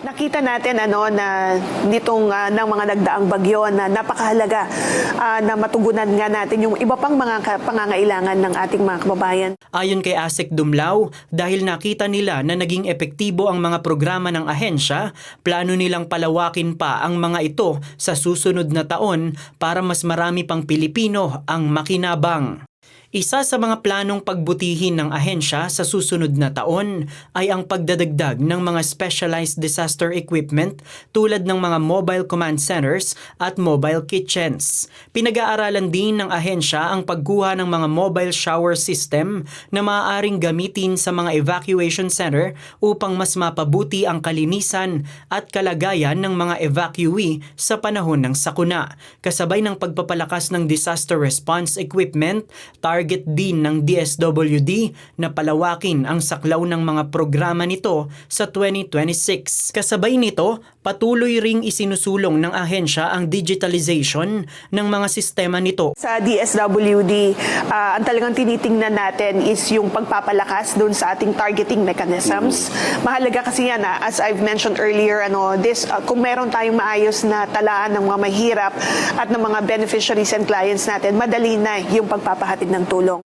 Nakita natin na nitong ng mga nagdaang bagyo na napakahalaga na matugunan nga natin yung iba pang mga pangangailangan ng ating mga kababayan. Ayon kay Asek Dumlao, dahil nakita nila na naging epektibo ang mga programa ng ahensya, plano nilang palawakin pa ang mga ito sa susunod na taon para mas marami pang Pilipino ang makinabang. Isa sa mga planong pagbutihin ng ahensya sa susunod na taon ay ang pagdadagdag ng mga specialized disaster equipment tulad ng mga mobile command centers at mobile kitchens. Pinag-aaralan din ng ahensya ang pagkuha ng mga mobile shower system na maaaring gamitin sa mga evacuation center upang mas mapabuti ang kalinisan at kalagayan ng mga evacuee sa panahon ng sakuna. Kasabay ng pagpapalakas ng disaster response equipment, target din ng DSWD na palawakin ang saklaw ng mga programa nito sa 2026. Kasabay nito, patuloy ring isinusulong ng ahensya ang digitalization ng mga sistema nito. Sa DSWD, ang talagang tinitingnan natin is yung pagpapalakas doon sa ating targeting mechanisms. Mahalaga kasi yan, as I've mentioned earlier, kung meron tayong maayos na talaan ng mga mahirap at ng mga beneficiaries and clients natin, madali na yung pagpapahatid ng tulong.